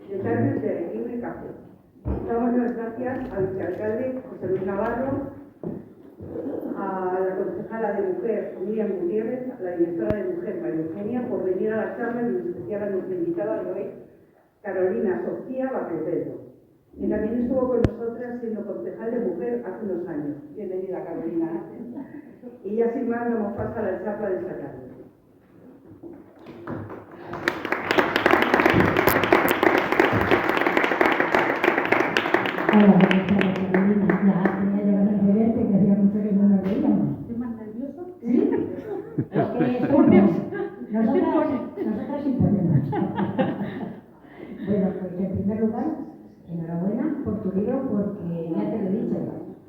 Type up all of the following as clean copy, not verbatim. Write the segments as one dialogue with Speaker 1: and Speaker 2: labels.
Speaker 1: de tardes de libre café. Damos las gracias al vicealcalde José Luis Navarro, a la concejala de Mujer, Miriam Gutiérrez, a la directora de Mujer, María Eugenia, por venir a la charla y en especial a nuestra invitada de hoy, Carolina Sofía Barropello, que también estuvo con nosotras siendo concejal de Mujer hace unos años. Bienvenida, Carolina. Y ya sin más, damos paso a la charla de esta tarde.
Speaker 2: Hola, Carolina. Ya tenía ganas de verte, que hacía mucho que no nos veíamos.
Speaker 3: ¿Estoy más nervioso?
Speaker 2: ¿Sí? Es que nosotras imponemos. Bueno, pues en primer lugar, enhorabuena por tu libro, porque ya te lo he dicho,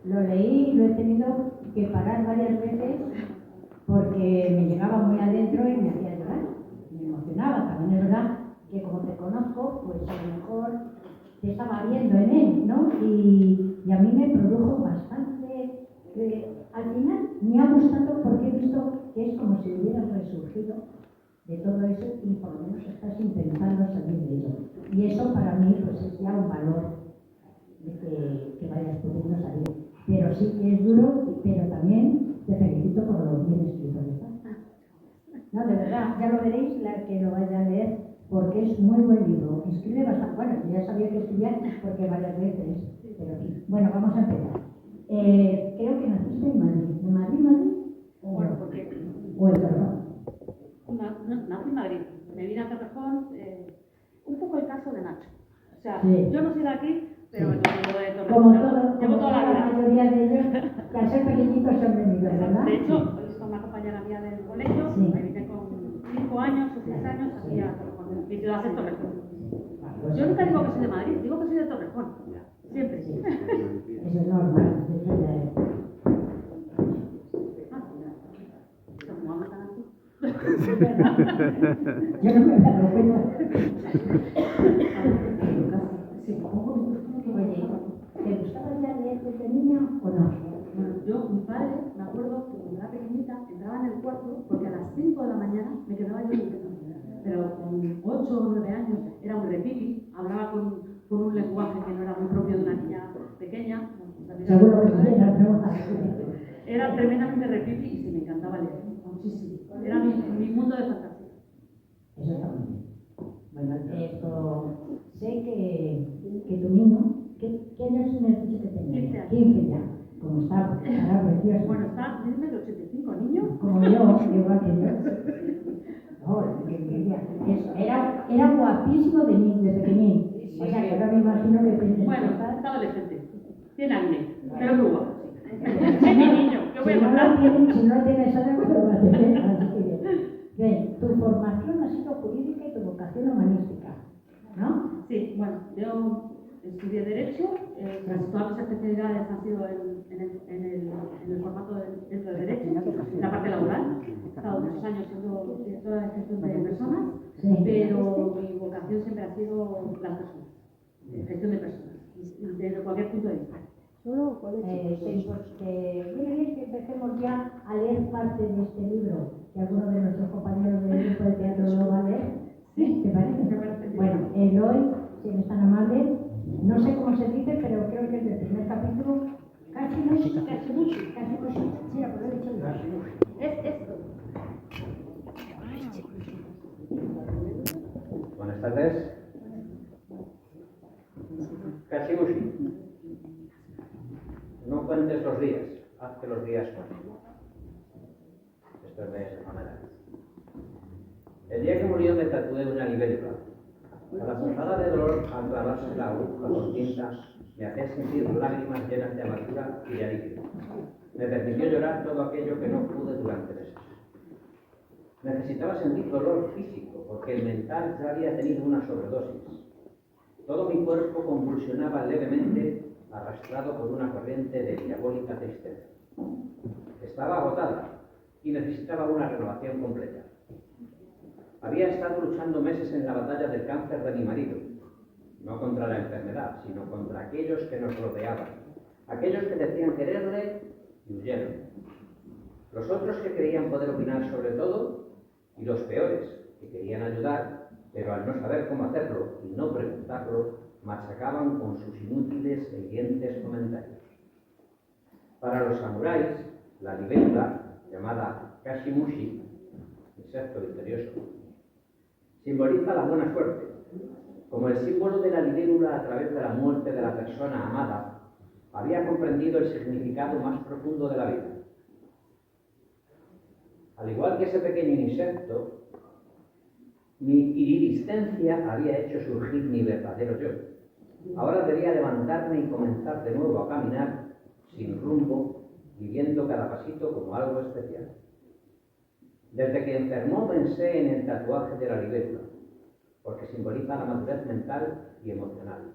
Speaker 2: lo leí, lo he tenido que parar varias veces porque me llegaba muy adentro y me hacía llorar, me emocionaba. También es verdad que como te conozco, pues a lo mejor te estaba viendo en él, ¿no? Y a mí me produjo bastante, al final me ha gustado porque he visto que es como si hubieras resurgido de todo eso y por lo menos estás intentando salir de ello. Y eso para mí pues es ya un valor de que vayas pudiendo salir. Pero sí que es duro, pero también te felicito por lo bien escrito que está. No, de verdad, ya lo veréis la que lo vaya a leer, porque es muy buen libro. Escribe bastante, bueno, yo ya sabía que escribía porque varias veces, pero sí. Bueno, vamos a empezar. Creo que naciste en Madrid. ¿De Madrid?
Speaker 3: Bueno, porque
Speaker 2: ¿O en Torrejón?
Speaker 3: nací en Madrid, me vine a Torrejón, un poco el caso de Nacho. O sea,
Speaker 2: Sí.
Speaker 3: yo no soy de aquí, pero
Speaker 2: Sí.
Speaker 3: yo vivo de Torrejón.
Speaker 2: Como
Speaker 3: Llevo toda la vida.
Speaker 2: mayoría de ellos, que al ser pequeñitos son venidos, ¿verdad?
Speaker 3: De hecho, es con una compañera mía del colegio,
Speaker 2: Sí.
Speaker 3: me vine con 5 años o 6 años aquí a Torrejón. Mi ciudad es Torrejón. Yo nunca digo que soy de Madrid, digo que soy de Torrejón. Siempre.
Speaker 2: Sí. Eso es normal, eso ya es.
Speaker 3: ¿Cómo hablan así?
Speaker 2: Yo no me he dado cuenta. Oye, ¿te gustaba ya leer desde niña o no?
Speaker 3: Bueno, yo, mi padre, me acuerdo que cuando era pequeñita, entraba en el cuarto porque a las 5 de la mañana me quedaba yo leyendo. Pero con 8 o 9 años era un repipi, hablaba con un lenguaje que no era muy propio de una niña pequeña.
Speaker 2: Seguro que sí, ¿no?
Speaker 3: Era tremendamente repipi y sí, me encantaba leer, muchísimo. Era mi mundo de fantasía.
Speaker 2: Eso está muy bien. Bueno, esto, sé que tu niño, ¿qué años me has dicho que tenía?
Speaker 3: 15 años.
Speaker 2: 15 ya. Como está, porque estará precioso.
Speaker 3: Bueno, está, es de 85, niño.
Speaker 2: Como yo, igual que yo. No, qué envidia. Era guapísimo de pequeñín. O sea, que ahora me imagino que tenía.
Speaker 3: Bueno, está adolescente. Tiene acné, pero muy guapo. Es mi niño, ¿qué voy a contar?
Speaker 2: Si no tienes algo, pues va a tener. Así que bien. Bien, tu formación ha sido jurídica y tu vocación humanística, ¿no?
Speaker 3: Sí, bueno, yo estudié Derecho, casi todas mis especialidades han sido en el formato dentro de Derecho, en la parte laboral. He estado muchos años siendo directora de gestión de personas,
Speaker 2: Sí.
Speaker 3: pero mi vocación siempre ha sido las personas, gestión de personas, desde cualquier punto de vista.
Speaker 2: Sí, pues viene bien que empecemos ya a leer parte de este libro, que alguno de nuestros compañeros del grupo de teatro lo va a leer.
Speaker 3: Sí,
Speaker 2: ¿Te parece?
Speaker 3: me parece bien.
Speaker 2: Bueno, Eloy, si eres tan amable, no sé cómo se dice, pero creo que es del primer capítulo. Casi mucho. Sí, lo he dicho yo.
Speaker 3: Es esto.
Speaker 4: Buenas tardes. Kashibushi. No cuentes los días, haz que los días cuenten. Esto es de esa manera. El día que murió me tatué una libélula. A la punzada de dolor al clavarse la aguja con tinta me hacía sentir lágrimas llenas de amargura y de alivio. Me permitió llorar todo aquello que no pude durante meses. Necesitaba sentir dolor físico porque el mental ya había tenido una sobredosis. Todo mi cuerpo convulsionaba levemente, arrastrado por una corriente de diabólica tristeza. Estaba agotada y necesitaba una renovación completa. Había estado luchando meses en la batalla del cáncer de mi marido, no contra la enfermedad, sino contra aquellos que nos rodeaban, aquellos que decían quererle y huyeron. Los otros que creían poder opinar sobre todo, y los peores, que querían ayudar, pero al no saber cómo hacerlo y no preguntarlo, machacaban con sus inútiles e hirientes comentarios. Para los samuráis, la libélula, llamada kashimushi, insecto misterioso, simboliza la buena suerte, como el símbolo de la libélula a través de la muerte de la persona amada. Había comprendido el significado más profundo de la vida. Al igual que ese pequeño insecto, mi iridiscencia había hecho surgir mi verdadero yo. Ahora debía levantarme y comenzar de nuevo a caminar sin rumbo, viviendo cada pasito como algo especial. Desde que enfermó pensé en el tatuaje de la libélula, porque simboliza la madurez mental y emocional.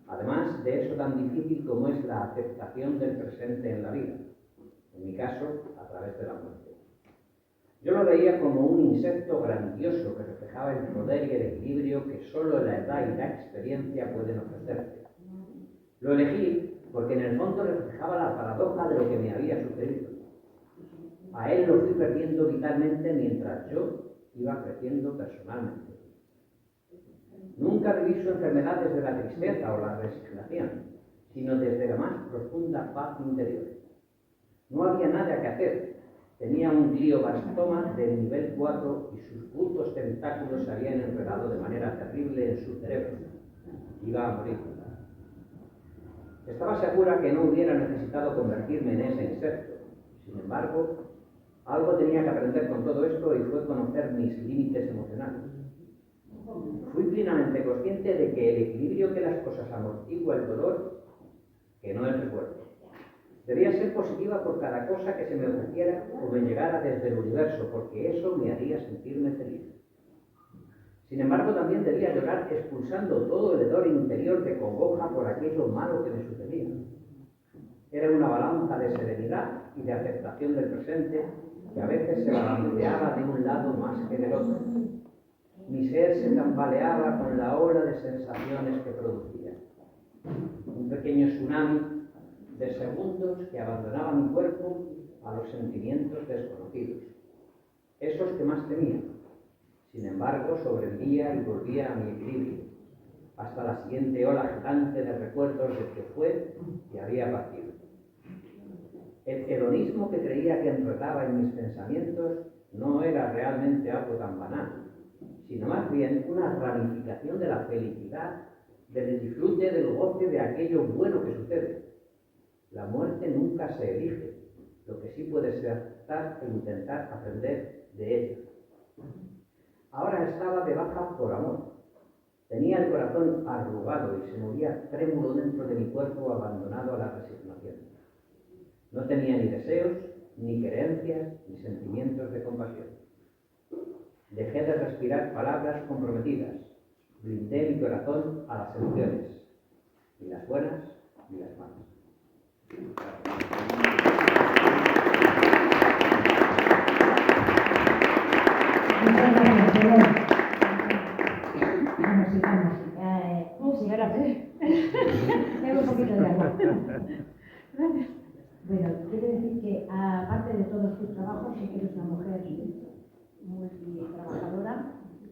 Speaker 4: Además de eso tan difícil como es la aceptación del presente en la vida, en mi caso, a través de la muerte. Yo lo veía como un insecto grandioso que reflejaba el poder y el equilibrio que solo la edad y la experiencia pueden ofrecerte. Lo elegí porque en el fondo reflejaba la paradoja de lo que me había sucedido. A él lo fui perdiendo vitalmente mientras yo iba creciendo personalmente. Nunca viví su enfermedad desde la tristeza o la resignación, sino desde la más profunda paz interior. No había nada que hacer. Tenía un glioblastoma del nivel 4 y sus brutos tentáculos se habían enredado de manera terrible en su cerebro. Iba a morir. Estaba segura que no hubiera necesitado convertirme en ese insecto. Sin embargo, algo tenía que aprender con todo esto y fue conocer mis límites emocionales. Fui plenamente consciente de que el equilibrio que las cosas amortigua el dolor, que no el recuerdo. Debía ser positiva por cada cosa que se me ofreciera o me llegara desde el universo, porque eso me haría sentirme feliz. Sin embargo, también debía llorar expulsando todo el hedor interior de congoja por aquello malo que me sucedía. Era una balanza de serenidad y de aceptación del presente que a veces se balanceaba de un lado más que del otro. Mi ser se tambaleaba con la ola de sensaciones que producía. Un pequeño tsunami de segundos que abandonaba mi cuerpo a los sentimientos desconocidos, esos que más temía. Sin embargo, sobrevivía y volvía a mi equilibrio, hasta la siguiente ola gigante de recuerdos del que fue y había partido. El hedonismo que creía que enredaba en mis pensamientos no era realmente algo tan banal, sino más bien una ramificación de la felicidad, del disfrute, del goce de aquello bueno que sucede. La muerte nunca se elige, lo que sí puede ser aceptar e intentar aprender de ella. Ahora estaba de baja por amor. Tenía el corazón arrugado y se movía trémulo dentro de mi cuerpo abandonado a la resignación. No tenía ni deseos, ni creencias, ni sentimientos de compasión. Dejé de respirar palabras comprometidas. Blindé mi corazón a las emociones, ni las buenas ni las malas.
Speaker 2: Muchas gracias, Belén. Vamos. Señora, tengo un poquito de agua. Bueno, quiero decir que aparte de todos tus trabajos, sí que eres una mujer muy trabajadora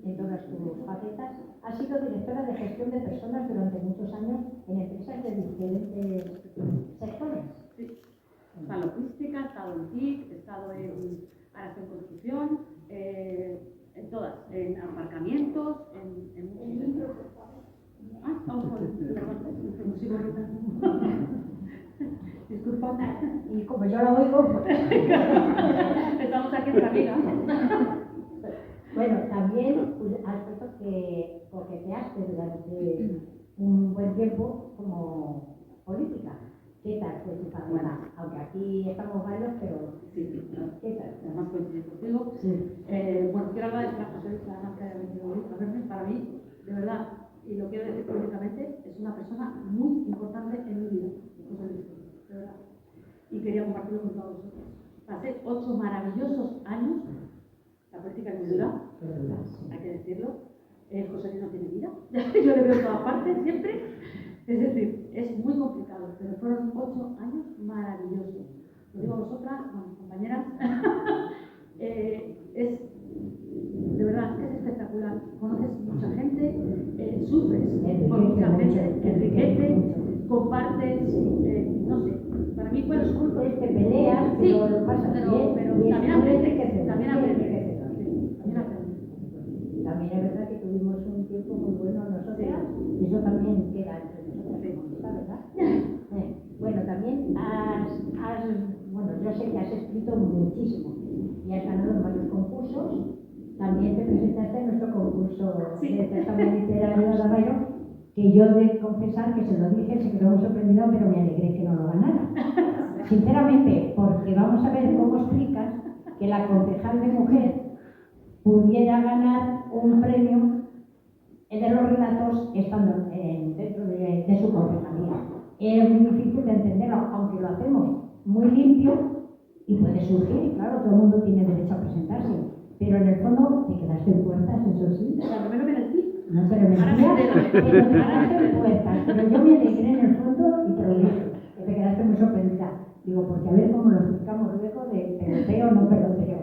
Speaker 2: en todas tus facetas. Has sido directora de gestión de personas durante muchos años en empresas de diferentes sectores.
Speaker 3: Sí. Está en logística, he estado en TIC, he estado en áreas de construcción, en todas, en aparcamientos, en muchos. Disculpa.
Speaker 2: Y como yo la oigo,
Speaker 3: Estamos aquí entre amigas.
Speaker 2: bueno, también aspecto que coqueteaste durante un buen tiempo como política. ¿Qué tal fue tu carrera? Aunque aquí estamos varios, pero
Speaker 3: Sí,
Speaker 2: ¿qué tal?
Speaker 3: además coincidir contigo.
Speaker 2: Sí.
Speaker 3: Bueno, quiero hablar de la José además que haya venido hoy a verme. Para mí, de verdad, y lo quiero decir públicamente, es una persona muy importante en mi vida, José Luis, de verdad. Y quería compartirlo con todos vosotros. Pasé 8 maravillosos años, la política es muy dura, hay que decirlo. José Luis no tiene vida, yo le veo en todas partes siempre. Es decir, es muy complicado, pero fueron 8 años maravillosos. Lo digo a vosotras, bueno, compañeras, es, de verdad, es espectacular. espectacular. Conoces mucha gente, sufres con mucha gente, te enriquece, compartes, no sé, para mí fue el
Speaker 2: Pues te peleas,
Speaker 3: sí,
Speaker 2: pero lo pasas
Speaker 3: pero
Speaker 2: bien. Y
Speaker 3: también
Speaker 2: es muy
Speaker 3: aprendes,
Speaker 2: enriquecedor,
Speaker 3: también
Speaker 2: muy
Speaker 3: aprendes.
Speaker 2: enriquecedor.
Speaker 3: Sí, también aprendes.
Speaker 2: También es verdad que tuvimos un tiempo muy bueno nosotras y eso también queda entre nosotras, como está, ¿verdad? Bueno, también bueno, yo sé que has escrito muchísimo y has ganado varios concursos. También te presentaste en nuestro concurso de certamen literario de Rayo, que yo de confesar que se lo dije, se quedó muy sorprendido, pero me alegré que no lo ganara. Sinceramente, porque vamos a ver cómo explicas que la concejal de mujer pudiera ganar un premio de los relatos estando dentro de su concejalía. Es muy difícil de entenderlo, aunque lo hacemos muy limpio y puede surgir, claro, todo el mundo tiene derecho a presentarse, pero en el fondo te quedaste en puertas, eso sí.
Speaker 3: Pero no me merecí.
Speaker 2: No, pero me decías que te quedaste en puertas, pero yo me alegré en el fondo y te lo dije, que te quedaste muy sorprendida. Digo, porque a ver cómo lo explicamos luego de peloteo o no peloteo,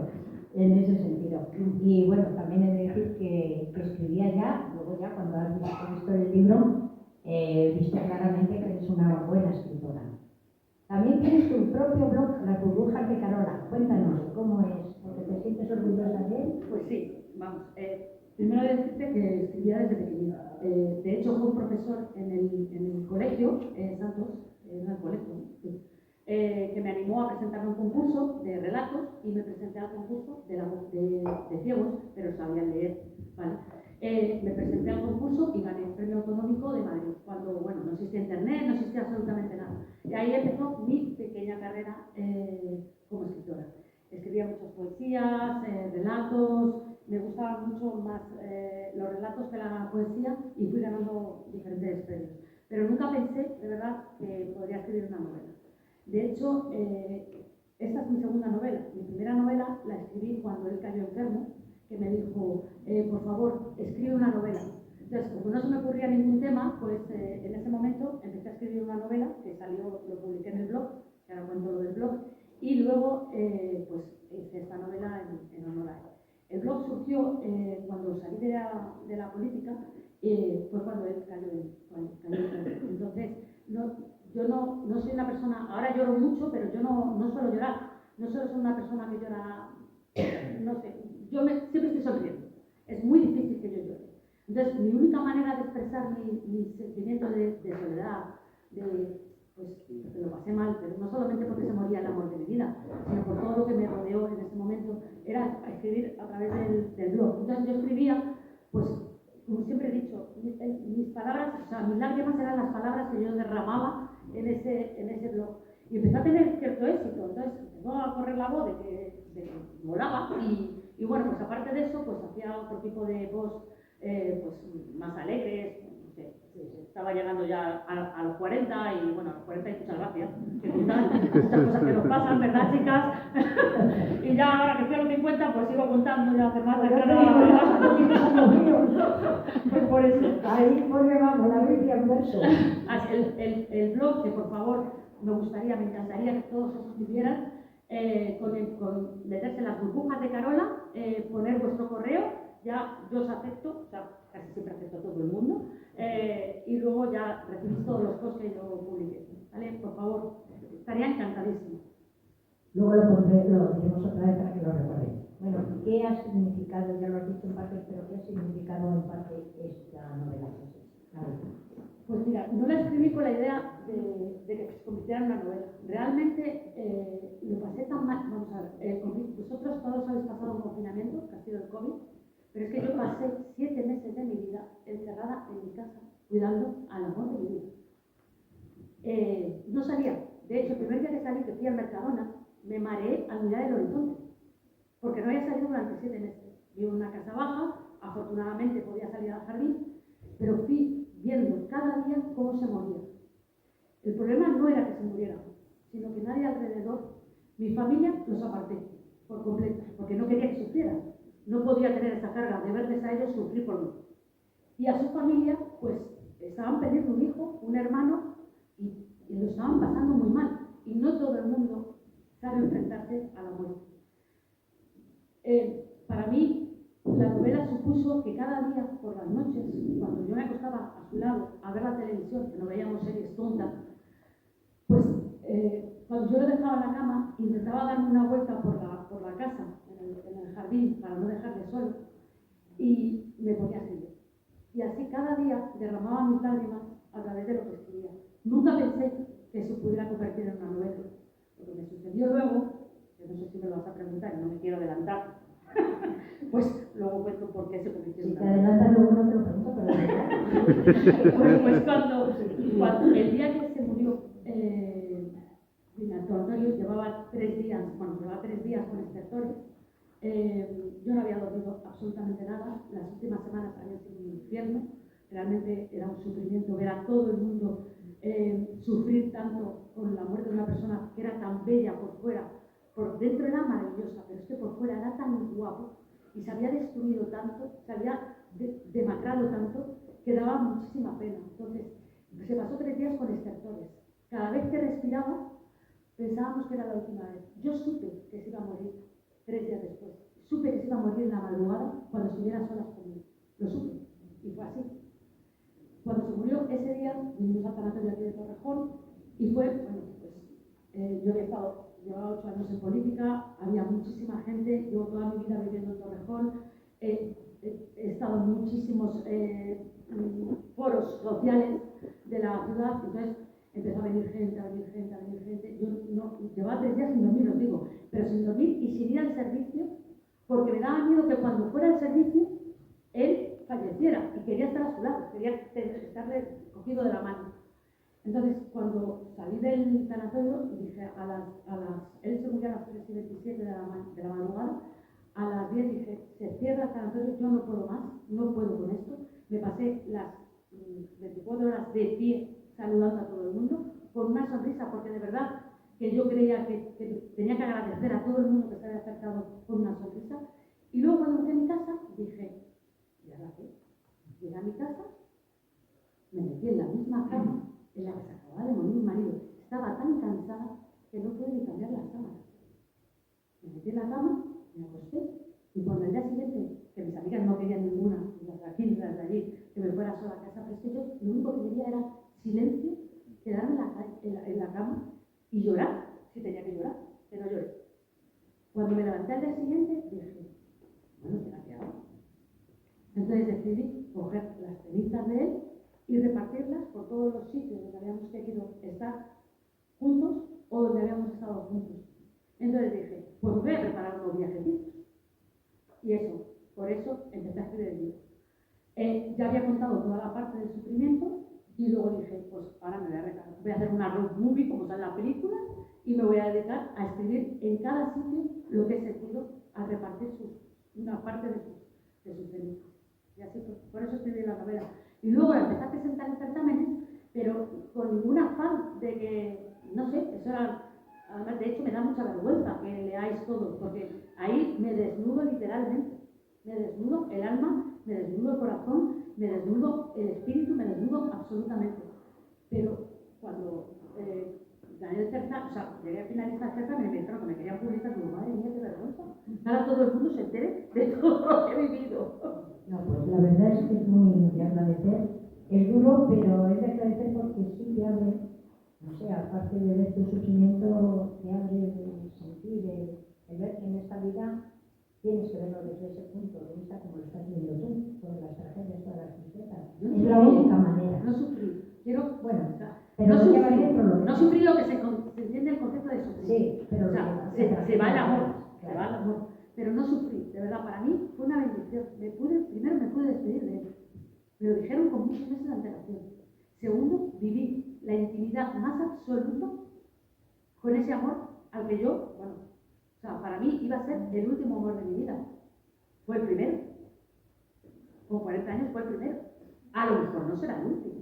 Speaker 2: en ese sentido. Y bueno, también he de decir que escribía ya, luego ya cuando has visto el libro, viste claramente que eres una buena escritora. También tienes tu propio blog, Las burbujas de Carola. Cuéntanos, ¿cómo es? ¿Porque te sientes orgullosa de él?
Speaker 3: Pues sí, vamos. Primero decirte que escribía desde pequeñita. De hecho, fue un profesor en el colegio, Santos, en el colegio, sí, que me animó a presentarme a un concurso de relatos y me presenté al concurso de ciegos, pero sabía leer, ¿vale? Me presenté al concurso y gané el premio autonómico de Madrid, cuando, bueno, no existía internet, no existía absolutamente nada. Y ahí empezó mi pequeña carrera como escritora. Escribía muchas poesías, relatos, me gustaban mucho más los relatos que la poesía y fui ganando diferentes premios. Pero nunca pensé, de verdad, que podría escribir una novela. De hecho, esta es mi segunda novela. Mi primera novela la escribí cuando él cayó enfermo, que me dijo, por favor, escribe una novela. Entonces, como no se me ocurría ningún tema, pues en ese momento empecé a escribir una novela que salió, lo publiqué en el blog, que ahora cuento lo del blog, y luego pues hice esta novela en honor a él. El blog surgió cuando salí de la política, fue cuando él cayó enfermo. Entonces, yo no soy una persona, ahora lloro mucho, pero yo no suelo llorar, no suelo ser una persona que llora, no sé, siempre estoy sonriendo, es muy difícil que yo llore. Entonces, mi única manera de expresar mis sentimientos de soledad, pues que lo pasé mal, pero no solamente porque se moría el amor de mi vida, sino por todo lo que me rodeó en ese momento, era escribir a través del blog. Entonces yo escribía, pues, como siempre he dicho, mis palabras, o sea, mis lágrimas eran las palabras que yo derramaba en ese blog. Y empecé a tener cierto éxito, entonces empezó a correr la voz de que volaba y bueno, pues aparte de eso, pues hacía otro tipo de posts pues más alegres. Estaba llegando ya a los 40 y bueno, a los 40 hay muchas gracias, que contar muchas cosas que nos pasan, ¿verdad, chicas? Y ya ahora que estoy a los 50, pues sigo contando ya hace más de pues por eso.
Speaker 2: Ahí pone, vamos, la Biblia en verso.
Speaker 3: El blog, que por favor me encantaría que todos os suscribieran, con meterse en las burbujas de Carola, poner vuestro correo, ya yo os acepto, o sea, casi siempre acepto a todo el mundo, y luego ya recibís todos los posts que yo publique, ¿vale? Por favor, estaría encantadísimo.
Speaker 2: Luego lo diremos otra vez para que lo recuerden. Bueno, ¿qué ha significado, ya lo has dicho en parte, pero qué ha significado en parte esta novela?
Speaker 3: Pues mira, no la escribí con la idea de que se convirtiera en una novela. Realmente lo pasé tan mal. Vamos a ver, vosotros todos habéis pasado un confinamiento, que ha sido el COVID, pero es que yo pasé 7 meses de mi vida encerrada en mi casa, cuidando al amor de mi vida. No salía. De hecho, el primer día que salí, que fui al Mercadona, me mareé al mirar el horizonte, porque no había salido durante 7 meses. Vivo en una casa baja, afortunadamente podía salir al jardín, pero fui viendo cada día cómo se moría. El problema no era que se murieran, sino que nadie alrededor, mi familia, los aparté por completo, porque no quería que sufrieran. No podía tener esa carga de verles a ellos sufrir por mí. Y a su familia, pues, estaban perdiendo un hijo, un hermano, y lo estaban pasando muy mal. Y no todo el mundo sabe enfrentarse a la muerte. Para mí, la novela novela supuso que cada día, por las noches, cuando yo me acostaba a su lado a ver la televisión, que no veíamos series tontas, pues cuando yo lo dejaba en la cama, intentaba darme una vuelta por la casa, en el jardín, para no dejarle solo, y me ponía a escribir. Y así cada día derramaba mis lágrimas a través de lo que escribía. Nunca pensé que eso pudiera convertir en una novela. Lo que me sucedió luego, que no sé si me lo vas a preguntar y no me quiero adelantar, pues luego cuento por qué se convirtió en
Speaker 2: Si
Speaker 3: una
Speaker 2: te
Speaker 3: novela.
Speaker 2: adelantas luego no te lo pregunto, pero
Speaker 3: Pues cuando el día que se murió Antonio Antonio llevaba 3 días, llevaba 3 días con estertores. Yo no había dormido absolutamente nada, las últimas semanas habían sido un infierno, realmente era un sufrimiento ver a todo el mundo sufrir tanto con la muerte de una persona que era tan bella por fuera, por dentro era maravillosa, pero es que por fuera era tan guapo y se había destruido tanto, se había demacrado tanto que daba muchísima pena. Entonces, se pasó 3 días con estertores. Cada vez que respiraba, pensábamos que era la última vez. Yo supe que se iba a morir 3 días después. Supe que se iba a morir en la madrugada cuando estuviera a solas conmigo. Lo supe. Y fue así. Cuando se murió ese día, vinimos al tanatorio aquí de Torrejón y fue, yo llevaba 8 años en política, había muchísima gente, llevo toda mi vida viviendo en Torrejón, he estado en muchísimos foros sociales de la ciudad, entonces empezó a venir gente, a venir gente, a venir gente. Yo no, llevaba 3 días sin dormir, os digo, pero sin dormir y sin ir al servicio, porque me daba miedo que cuando fuera al servicio, él falleciera y quería estar a su lado, quería estarle cogido de la mano. Entonces, cuando salí del tanatorio, dije él se murió a las 3:27 de la madrugada, a las 10 dije, se cierra el tanatorio, yo no puedo más, no puedo con esto. Me pasé las 24 horas de pie saludando a todo el mundo, con una sonrisa, porque de verdad que yo creía que tenía que agradecer a todo el mundo que se había acercado con una sonrisa. Y luego cuando fui a mi casa, dije, ¿y ahora qué? Llegué a mi casa, me metí en la misma cama en la que se acababa de morir mi marido. Estaba tan cansada que no pude ni cambiar las sábanas. Me metí en la cama, me acosté, y cuando el día siguiente, que mis amigas no querían ninguna, las de aquí, las de allí, que me fuera sola a casa, pero es que yo lo único que quería era silencio, quedarme en la cama y llorar, si tenía que llorar, que no lloré. Cuando me levanté al día siguiente, dije, bueno, ¿qué hago? Entonces decidí coger las cenizas de él y repartirlas por todos los sitios donde habíamos querido estar juntos o donde habíamos estado juntos. Entonces dije, pues voy a preparar unos viajecitos. Y por eso empecé a escribir el libro. Ya había contado toda la parte del sufrimiento y luego dije, pues ahora me voy a hacer una road movie como sale en la película y me voy a dedicar a escribir en cada sitio lo que he sentido, a repartir una parte de sus cenizas. Y así, por eso escribí la novela. Y luego la empecé a presentar en certámenes, pero con ningún afán de que, no sé, eso era, además de hecho me da mucha vergüenza que leáis todo, porque ahí me desnudo literalmente, me desnudo el alma, me desnudo el corazón, me desnudo el espíritu, me desnudo absolutamente. Pero cuando gané el certamen, llegué a finalizar el certamen, me dijeron que me querían publicar, digo, madre mía, qué vergüenza. Ahora todo el mundo se entere de todo lo que he vivido.
Speaker 2: no, pues la verdad es que es muy de agradecer. Es duro, pero es de agradecer porque sí te abre, no sé, aparte de ver tu sufrimiento, te abre el sentir, el ver que en esta vida tienes que verlo desde ese punto de vista como lo estás viendo tú, con las tragedias, todas las tristezas. Es la única manera.
Speaker 3: No sufrí. Bueno,
Speaker 2: pero
Speaker 3: no
Speaker 2: lo llevas dentro,
Speaker 3: no sufrí lo que se entiende el concepto de sufrir.
Speaker 2: Sí, pero
Speaker 3: se va el amor,
Speaker 2: claro.
Speaker 3: se va el amor. Pero no sufrí, de verdad, para mí fue una bendición. Primero me pude despedir de él. Me lo dijeron con muchos meses de antelación. Segundo, viví la intimidad más absoluta con ese amor al que yo, para mí iba a ser el último amor de mi vida. Fue el primero. Con 40 años fue el primero. A lo mejor no será el último.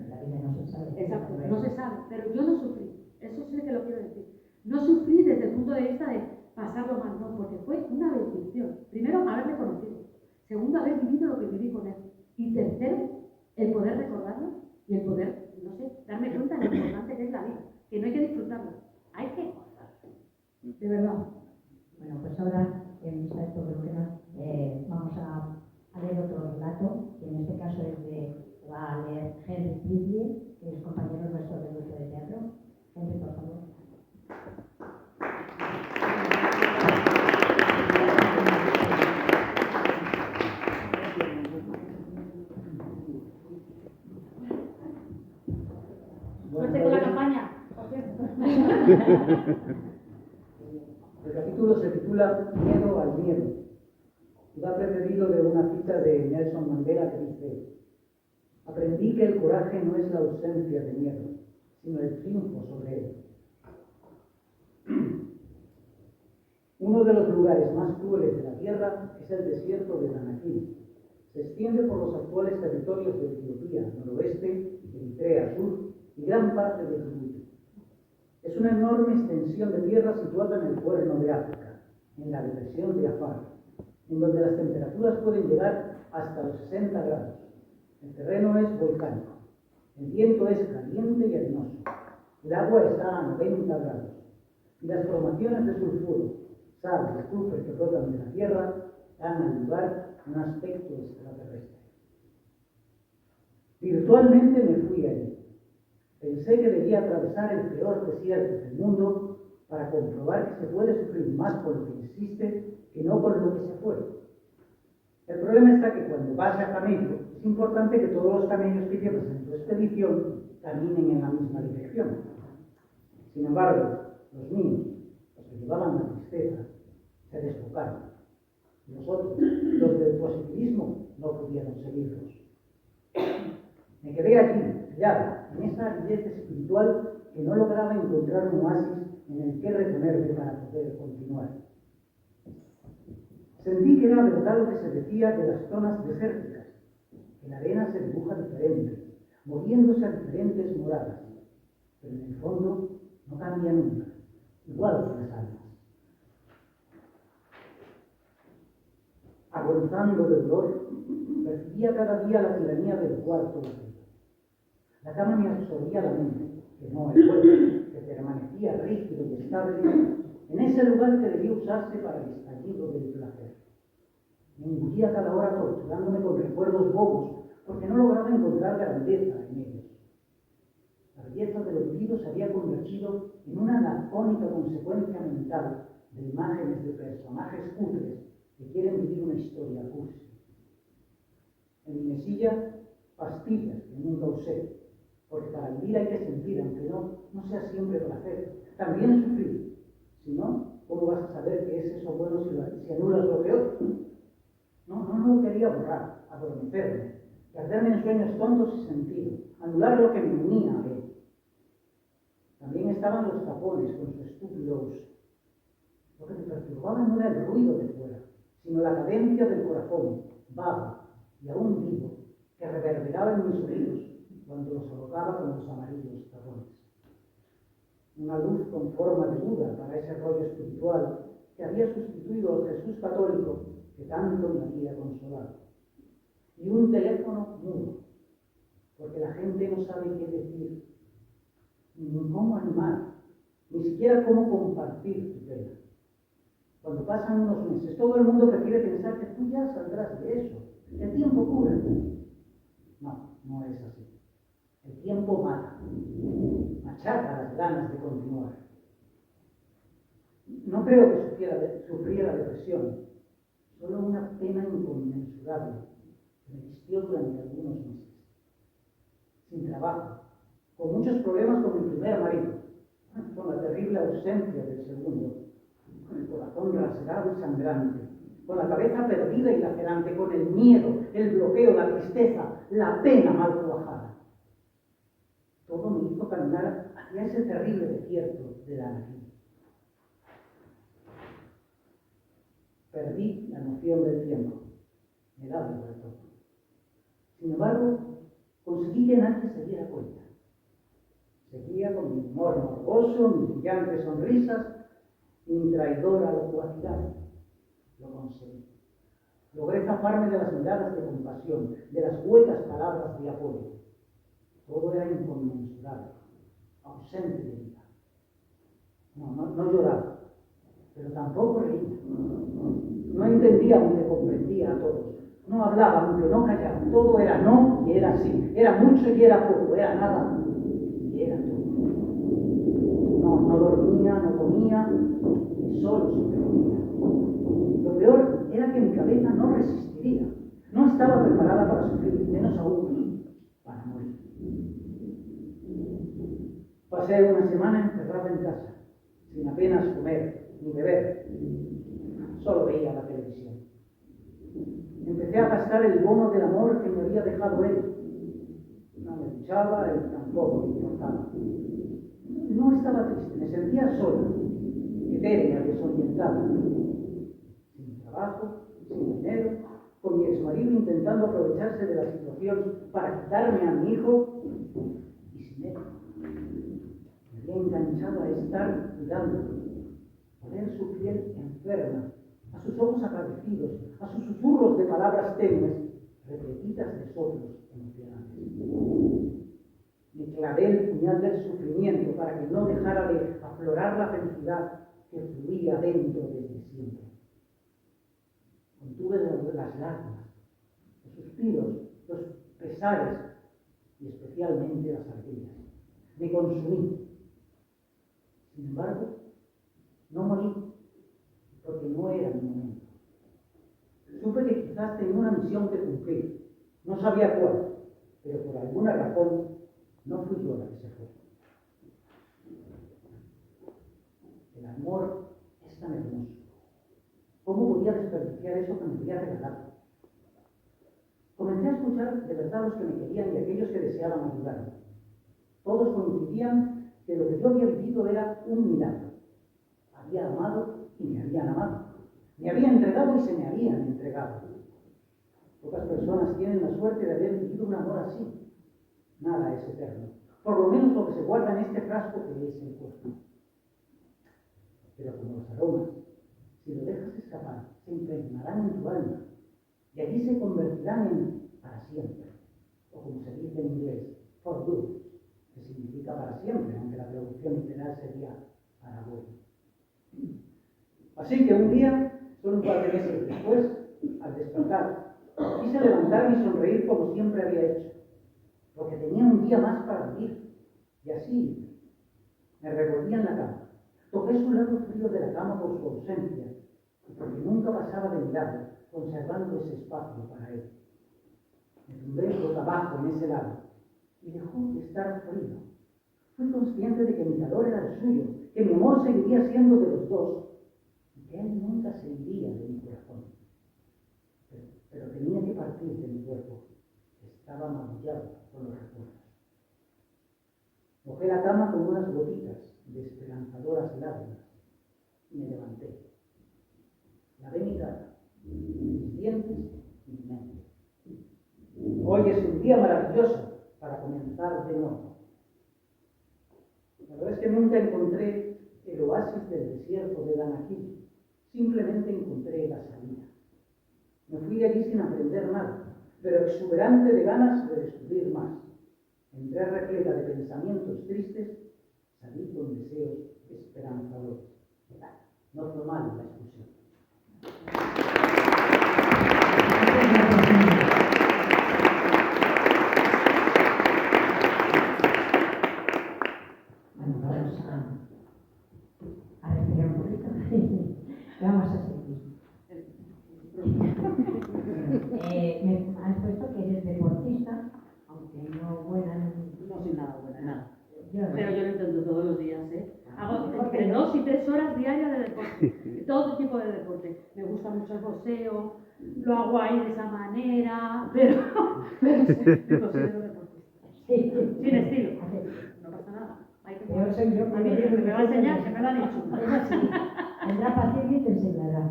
Speaker 2: La vida no se sabe.
Speaker 3: Exacto, no se sabe, pero yo no sufrí. Eso sí que lo quiero decir. No sufrí desde el punto de vista de pasarlo mal, no, porque fue una bendición. Primero, haberle conocido. Segundo, haber vivido lo que viví con él. Y tercero, el poder recordarlo y el poder, no sé, darme cuenta de lo importante que es la vida. Que no hay que disfrutarlo, hay que gozarlo. De verdad.
Speaker 2: Bueno, pues ahora, en esta época, vamos a
Speaker 3: Suerte con la campaña, por cierto.
Speaker 5: El capítulo se titula Miedo al miedo y va precedido de una cita de Nelson Mandela que dice: aprendí que el coraje no es la ausencia de miedo, sino el triunfo sobre él. Uno de los lugares más crueles de la Tierra es el desierto de Danakil. Se extiende por los actuales territorios de Etiopía, noroeste, Eritrea, sur y gran parte de Djibouti. Es una enorme extensión de tierra situada en el Cuerno de África, en la depresión de Afar, en donde las temperaturas pueden llegar hasta los 60 grados. El terreno es volcánico, el viento es caliente y arenoso, el agua está a 90 grados, y las formaciones de sulfuro, sal y azufre que brotan de la tierra dan al lugar un aspecto extraterrestre. Virtualmente me fui allí. Pensé que debía atravesar el peor desierto del mundo para comprobar que se puede sufrir más con lo que existe que no con lo que se fue. El problema está que cuando vas a camello, es importante que todos los camellos que llevas en tu expedición caminen en la misma dirección. Sin embargo, los míos, los que llevaban la tristeza, se desbocaron. Los otros, los del positivismo, no pudieron seguirlos. Me quedé allí, pillado, en esa aridez espiritual que no lograba encontrar un oasis en el que retenerme para poder continuar. Sentí que era verdad lo que se decía de las zonas desérticas, que la arena se dibuja diferente, moviéndose a diferentes moradas, pero en el fondo no cambia nunca, igual que las almas. Agonizando de dolor, percibía cada día la tiranía del cuarto vacío. La cama me absorbía la mente, que no el cuerpo, que permanecía rígido y estable en ese lugar que debía usarse para el estallido del placer. Me engullía cada hora torturándome con recuerdos bobos, porque no lograba encontrar grandeza en ellos. La belleza de lo vivido se había convertido en una lacónica consecuencia mental de imágenes de personajes cutres que quieren vivir una historia cursi. En mi mesilla, pastillas que nunca usé, porque para vivir hay que sentir, aunque no sea siempre placer. También es sufrir. Si no, ¿cómo vas a saber que es eso bueno si anulas lo peor? No lo quería borrar, adormecerme, perderme en sueños tontos y sentidos, anular lo que me unía a él. También estaban los tapones con su estúpido uso. Lo que me perturbaba no era el ruido de fuera, sino la cadencia del corazón, vago y aún vivo, que reverberaba en mis oídos cuando los alocaba con los amarillos tapones. Una luz con forma de Buda para ese rollo espiritual que había sustituido al Jesús católico que tanto me había consolado. Y un teléfono mudo, porque la gente no sabe qué decir, ni cómo animar, ni siquiera cómo compartir tu pena. Cuando pasan unos meses, todo el mundo prefiere pensar que tú ya saldrás de eso. El tiempo cura. No es así. El tiempo mata, machaca las ganas de continuar. No creo que sufriera depresión, solo una pena inconmensurable que me vistió durante algunos meses. Sin trabajo, con muchos problemas con mi primer marido, con la terrible ausencia del segundo, con el corazón rasgado y sangrante, con la cabeza perdida y lacerante, con el miedo, el bloqueo, la tristeza, la pena mal cuajada. Todo me hizo caminar hacia ese terrible desierto de la anarquía. Perdí la noción del tiempo. Me daba igual todo. Sin embargo, conseguí que nadie se diera cuenta. Seguía con mi humor morboso, mis brillantes sonrisas y mi traidora locuacidad. Lo conseguí. Logré zafarme de las miradas de compasión, de las huecas palabras de apoyo. Todo era inconmensurable, ausente de vida. No lloraba, pero tampoco reía. No entendía aunque comprendía a todos. No hablaba aunque no callaba. Todo era no y era sí. Era mucho y era poco. Era nada y era todo. No dormía, no comía, y solo sobrevivía. Lo peor era que mi cabeza no resistiría. No estaba preparada para sufrir, menos aún para morir. Pasé una semana encerrado en casa, sin apenas comer ni beber. Solo veía la televisión. Empecé a gastar el bono del amor que me había dejado él. No me escuchaba y tampoco me importaba. No estaba triste, me sentía sola, etérea, desorientada. Sin trabajo, sin dinero, con mi exmarido intentando aprovecharse de la situación para quitarme a mi hijo y sin él. Me había enganchado a estar cuidándolo, a ver su piel enferma, a sus ojos agradecidos, a sus susurros de palabras tenues, repetidas de soplos emocionales. Me clavé el puñal del sufrimiento para que no dejara de aflorar la felicidad que fluía dentro desde siempre. Contuve las lágrimas, los suspiros, los pesares y especialmente las alegrías. Me consumí. Sin embargo, no morí, porque no era mi momento. Supe que quizás tenía una misión que cumplir. No sabía cuál, pero por alguna razón no fui yo la que se fue. El amor es tan hermoso. ¿Cómo podía desperdiciar eso que me había regalado? Comencé a escuchar de verdad los que me querían y aquellos que deseaban ayudarme. Todos coincidían que lo que yo había vivido era un milagro. Había amado y me habían amado. Me había entregado y se me habían entregado. Pocas personas tienen la suerte de haber vivido un amor así. Nada es eterno. Por lo menos lo que se guarda en este frasco que es el cuerpo. Pero como los aromas, si lo dejas escapar, se impregnarán en tu alma y allí se convertirán en para siempre. O como se dice en inglés, for good, que significa para siempre, aunque la traducción literal sería para bueno. Así que un día, solo un par de meses después, al despertar, quise levantarme y sonreír como siempre había hecho, porque tenía un día más para vivir. Y así me revolví en la cama. Toqué su lado frío de la cama por su ausencia, y porque nunca pasaba de mi lado, conservando ese espacio para él. Me tumbé boca abajo en ese lado, y dejó de estar frío. Fui consciente de que mi calor era el suyo, que mi amor seguiría siendo de los dos, y que él nunca se iría de mi corazón. Pero tenía que partir de mi cuerpo, que estaba magullado con los recuerdos. Mojé la cama con unas gotitas de esperanzadoras lágrimas y me levanté. Lavé mi cara, mis dientes y mi mente. Hoy es un día maravilloso para comenzar de nuevo. La verdad es que nunca encontré el oasis del desierto de Danakil. Simplemente encontré la salida. Me fui de allí sin aprender nada, pero exuberante de ganas de descubrir más. Entré repleta de pensamientos tristes, salí con deseos esperanzadores. No fue mal la excursión.
Speaker 2: Bueno, vamos a respirar un poquito. Vamos a seguir. Me has puesto que eres deportista, aunque no buena en...
Speaker 3: No soy nada buena, nada.
Speaker 2: Yo no.
Speaker 3: Pero yo lo intento todos los días, ¿eh? Hago entre 2 y 3 horas diarias de deporte, todo tipo de deporte. Me gusta mucho el boxeo, lo hago ahí de esa manera, pero me considero deportista. Sin estilo, no pasa nada. Hay que
Speaker 2: Yo soy yo.
Speaker 3: a mí me va a enseñar, que me lo ha dicho.
Speaker 2: Eso sí, vendrá paciencia y te enseñará.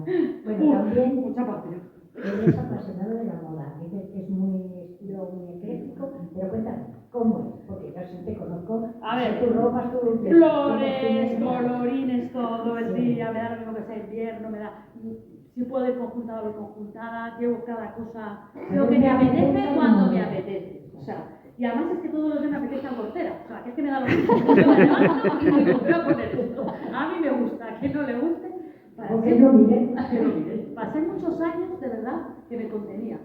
Speaker 2: Bueno, también
Speaker 3: Mucha paciencia.
Speaker 2: eres apasionado de la moda. Dices que es muy estilo, muy ecléctico, pero cuéntame, ¿cómo es? Porque yo sí te conozco.
Speaker 3: A ver,
Speaker 2: tu ropa, tu
Speaker 3: flores, colorines, todo el día, me da lo mismo que sea invierno, me da... Si puedo ir conjuntada, voy conjuntada, llevo cada cosa, lo que me apetece cuando me apetece. O sea, y además es que todos los días me apetece albortera, o sea, que es que me da lo mismo. Yo me levanto y digo, voy a poner esto. A mí me gusta, a quien no le guste,
Speaker 2: Porque lo miré.
Speaker 3: pasé muchos años, de verdad, que me contenía.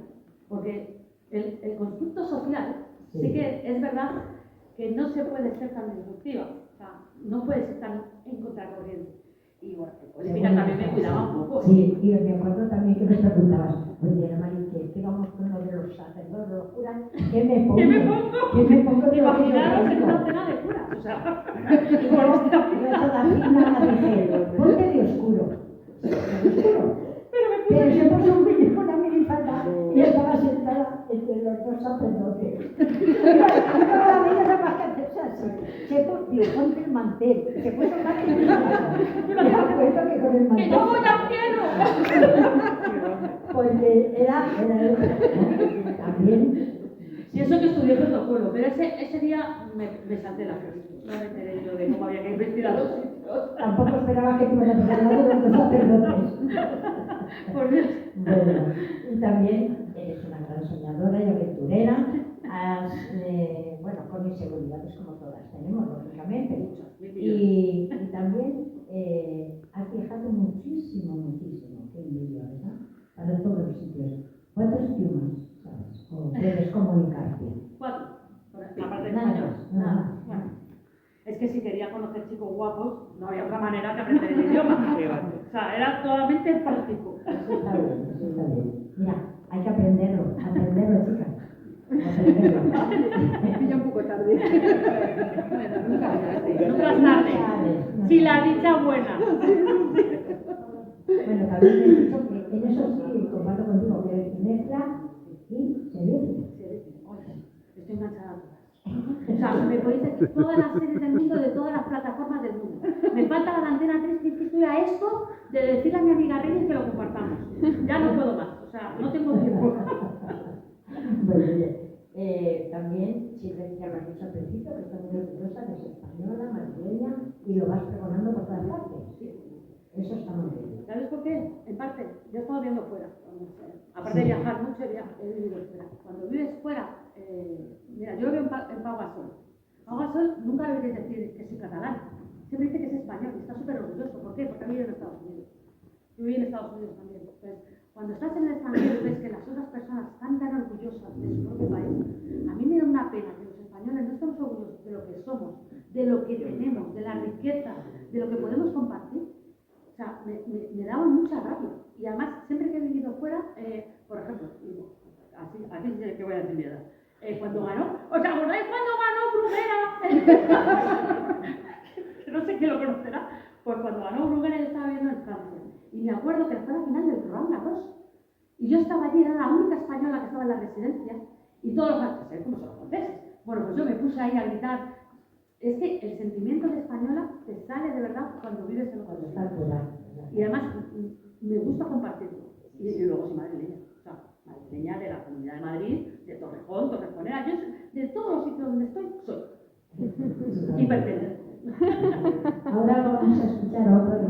Speaker 3: Porque el constructo social, sí que es verdad que no se puede ser tan disruptiva. O sea, no puedes estar en contracorriente. Y bueno, política también me cuidaba un poco.
Speaker 2: Sí, y me acuerdo también que me preguntabas, oye, Ana María, que vamos con lo de los sacerdotes, los curas, ¿qué me pongo? ¿Qué me pongo?
Speaker 3: Imaginaros en una cena de curas, o sea,
Speaker 2: Yo todavía nada dije, ponte de oscuro. Pero se puso un vídeo con una minifalda y estaba sentada entre los dos sacerdotes. Toda la vida se va a hacerse así. Se puso, digo, ponte el mantel. Se puso el mantel. Me acuerdo que con el mantel.
Speaker 3: ¡que yo voy al cielo!
Speaker 2: Porque era también.
Speaker 3: Y eso que estudié protocolo, pero ese día me salté la clase. No me enteré yo de cómo había que vestir a los sitios.
Speaker 2: Tampoco esperaba que fueras a hablar de los dos sacerdotes.
Speaker 3: Por Dios.
Speaker 2: Bueno, y también eres una gran soñadora y aventurera. Bueno, con inseguridades como todas tenemos, lógicamente. Y también has viajado muchísimo, muchísimo. Qué envidia, ¿verdad? Para todos los sitios. ¿Cuántos idiomas sabes? ¿O puedes comunicarte?
Speaker 3: 4. Aparte de
Speaker 2: Nada
Speaker 3: español.
Speaker 2: más, nada más.
Speaker 3: Bueno, es que si quería conocer chicos guapos, no había otra manera que aprender el idioma. O sea, era totalmente práctico.
Speaker 2: Eso está bien, eso está bien. Mira, hay que aprenderlo, chicas. Aprenderlo.
Speaker 1: Me pilla un poco tarde.
Speaker 3: Bueno, nunca es tarde. Si la dicha es buena.
Speaker 2: Bueno, también he dicho que en eso sí comparto contigo que eres mezcla y seduce.
Speaker 3: Estoy enganchada a todas. O sea, me podéis decir todas las series del mundo, de todas las plataformas del mundo. Me falta la antena 3 que estoy a esto de decirle a mi amiga Reyes que lo compartamos. Ya no puedo más, o sea, no tengo tiempo.
Speaker 2: Bueno, bien. También, siempre ya lo has dicho al principio, que estás muy orgullosa de ser española, madrileña, y lo vas pregonando por todas partes. Eso está muy bien.
Speaker 3: ¿Sabes por qué? En parte, yo he estado viviendo fuera. Aparte de viajar mucho, he vivido fuera. Cuando vives fuera, mira, yo lo veo en Pau Gasol. Pau Gasol nunca le debes decir que es catalán. Siempre dice que es español y está súper orgulloso. ¿Por qué? Porque ha vivido en Estados Unidos. Yo viví en Estados Unidos también. Entonces, cuando estás en el extranjero y ves que las otras personas están tan orgullosas de su propio país, a mí me da una pena que los españoles no estemos orgullosos de lo que somos, de lo que tenemos, de la riqueza, de lo que podemos compartir. O sea, me daba mucha rabia. Y además, siempre que he vivido fuera, por ejemplo, así sí que voy a decir mi edad, cuando ganó, ¿os acordáis cuando ganó Bruguera? No sé quién lo conocerá. Pues cuando ganó Bruguera yo estaba viendo en Francia. Y me acuerdo que fue la final del Roland Garros. Y yo estaba allí, era la única española que estaba en la residencia. Y todos los franceses, como son los franceses. Bueno, pues yo me puse ahí a gritar. Es que el sentimiento de española te sale de verdad cuando vives en otro lugar. Y además me gusta compartirlo. Y luego soy madrileña. O sea, madrileña de la Comunidad de Madrid, de Torrejón, Torrejonera. Yo de todos los sitios donde estoy, soy. Y pertenezco.
Speaker 2: Ahora vamos a escuchar a otro de